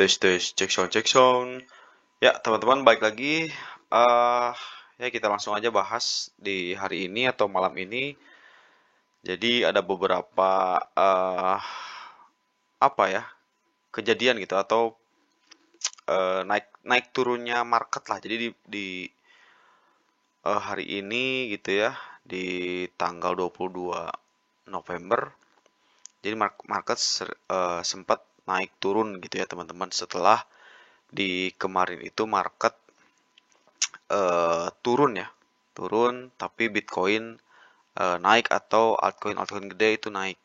Tes tes cek sound. Ya teman-teman balik lagi. eh Ya kita langsung aja bahas di hari ini atau malam ini. Jadi ada beberapa apa ya kejadian gitu atau naik naik turunnya market lah. Jadi di hari ini gitu ya di tanggal 22 November. Jadi market sempat naik turun gitu ya teman-teman setelah di kemarin itu market turun ya, turun tapi Bitcoin naik atau altcoin gede itu naik.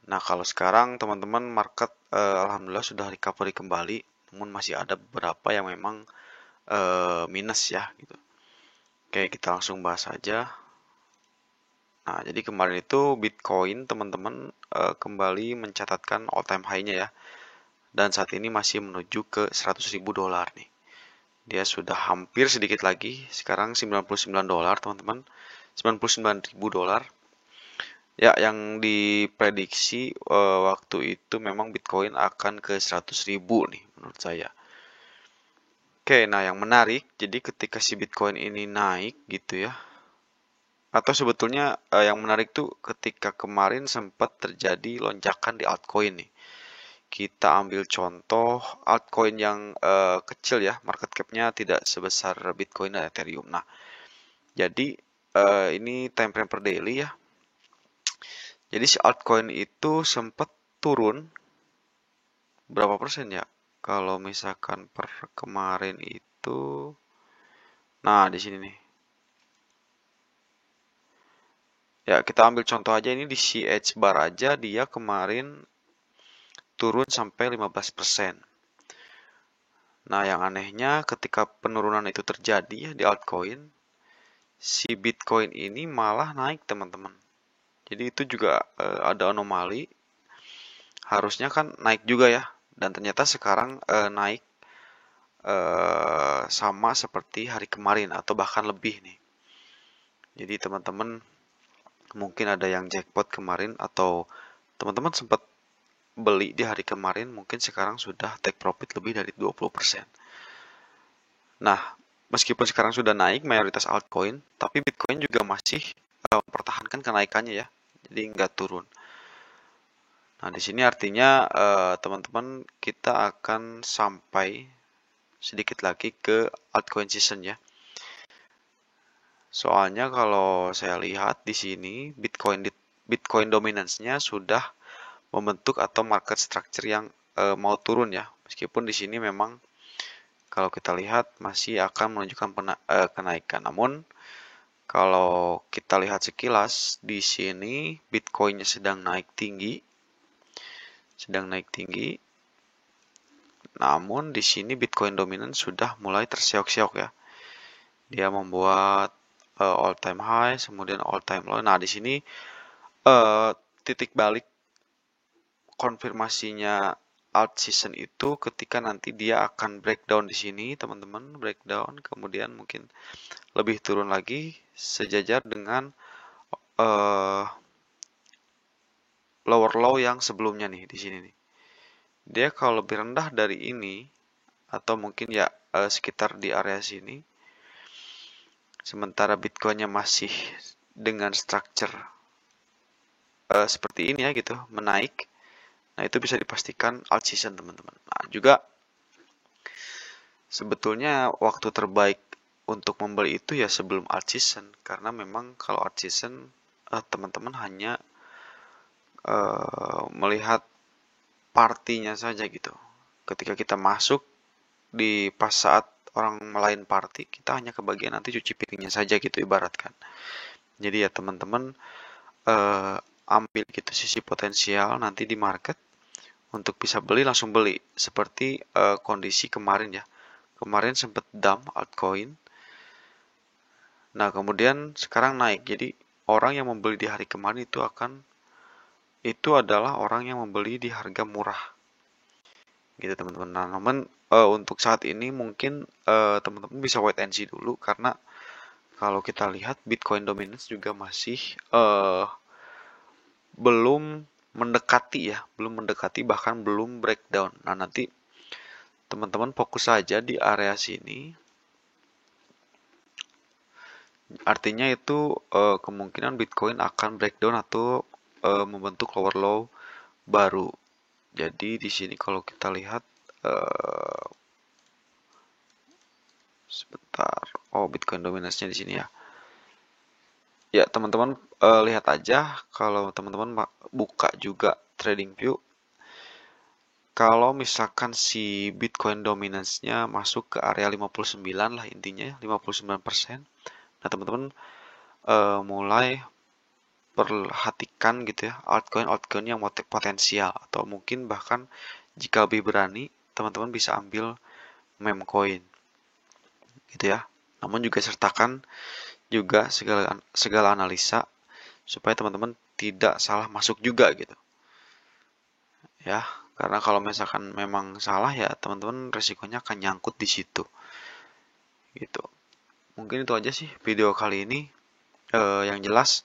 Nah kalau sekarang teman-teman market alhamdulillah sudah recovery kembali, namun masih ada beberapa yang memang minus ya gitu. Oke kita langsung bahas aja. Nah jadi kemarin itu Bitcoin teman-teman kembali mencatatkan all time high-nya ya, dan saat ini masih menuju ke 100.000 dolar nih. Dia sudah hampir sedikit lagi, sekarang 99 dolar teman-teman, 99.000 dolar. Ya, yang diprediksi waktu itu memang Bitcoin akan ke 100.000 nih menurut saya. Oke, nah yang menarik, jadi ketika si Bitcoin ini naik gitu ya, atau sebetulnya yang menarik tuh ketika kemarin sempat terjadi lonjakan di altcoin nih. Kita ambil contoh altcoin yang kecil ya, market cap-nya tidak sebesar Bitcoin dan Ethereum. Nah, jadi ini time frame per daily ya. Jadi si altcoin itu sempat turun berapa persen ya? Kalau misalkan per kemarin itu, nah di sini nih. Ya kita ambil contoh aja ini di CH bar aja dia kemarin turun sampai 15%. Nah yang anehnya ketika penurunan itu terjadi ya di altcoin, si Bitcoin ini malah naik teman-teman. Jadi itu juga ada anomali. Harusnya kan naik juga ya. Dan ternyata sekarang naik sama seperti hari kemarin atau bahkan lebih nih. Jadi teman-teman mungkin ada yang jackpot kemarin atau teman-teman sempat beli di hari kemarin mungkin sekarang sudah take profit lebih dari 20%. Nah, meskipun sekarang sudah naik mayoritas altcoin, tapi Bitcoin juga masih mempertahankan kenaikannya ya. Jadi nggak turun. Nah, di sini artinya teman-teman kita akan sampai sedikit lagi ke altcoin season ya. Soalnya kalau saya lihat di sini Bitcoin dominance-nya sudah membentuk atau market structure yang mau turun ya. Meskipun di sini memang kalau kita lihat masih akan menunjukkan kenaikan. Namun kalau kita lihat sekilas di sini Bitcoin-nya sedang naik tinggi, sedang naik tinggi. Namun di sini Bitcoin dominance sudah mulai terseok-seok ya. Dia membuat all time high, kemudian all time low. Nah, di sini titik balik konfirmasinya alt season itu ketika nanti dia akan breakdown di sini, teman-teman, breakdown, kemudian mungkin lebih turun lagi sejajar dengan uh, lower low yang sebelumnya nih di sini nih. Dia kalau lebih rendah dari ini atau mungkin ya sekitar di area sini, sementara Bitcoinnya masih dengan structure seperti ini ya gitu, menaik. Nah, itu bisa dipastikan alt season, teman-teman. Nah, juga sebetulnya waktu terbaik untuk membeli itu ya sebelum alt season, karena memang kalau alt season teman-teman hanya melihat partinya saja gitu. Ketika kita masuk di pas saat orang lain party, kita hanya kebagian nanti cuci piringnya saja gitu ibaratkan. Jadi ya teman-teman ambil gitu sisi potensial nanti di market untuk bisa beli langsung beli seperti kondisi kemarin ya. Kemarin sempat dump altcoin. Nah, kemudian sekarang naik. Jadi orang yang membeli di hari kemarin itu adalah orang yang membeli di harga murah. Gitu teman-teman. Nah, namun untuk saat ini mungkin teman-teman bisa wait and see dulu karena kalau kita lihat Bitcoin dominance juga masih belum mendekati ya, belum mendekati, bahkan belum breakdown. Nah, nanti teman-teman fokus saja di area sini. Artinya itu kemungkinan Bitcoin akan breakdown atau membentuk lower low baru. Jadi di sini kalau kita lihat sebentar. Oh, Bitcoin dominance-nya di sini ya. Ya, teman-teman lihat aja kalau teman-teman buka juga TradingView. Kalau misalkan si Bitcoin dominance-nya masuk ke area 59 lah intinya, 59%. Nah, teman-teman mulai perhatikan gitu ya altcoin yang potensial, atau mungkin bahkan jika lebih berani teman-teman bisa ambil meme coin gitu ya. Namun juga sertakan juga segala analisa supaya teman-teman tidak salah masuk juga gitu ya, karena kalau misalkan memang salah ya teman-teman resikonya akan nyangkut di situ gitu. Mungkin itu aja sih video kali ini. Yang jelas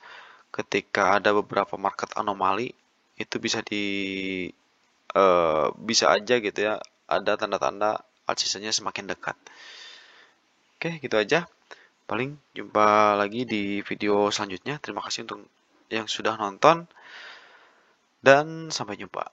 ketika ada beberapa market anomali itu bisa aja gitu ya, ada tanda-tanda alt seasonnya semakin dekat. Oke, gitu aja. Paling jumpa lagi di video selanjutnya. Terima kasih untuk yang sudah nonton dan sampai jumpa.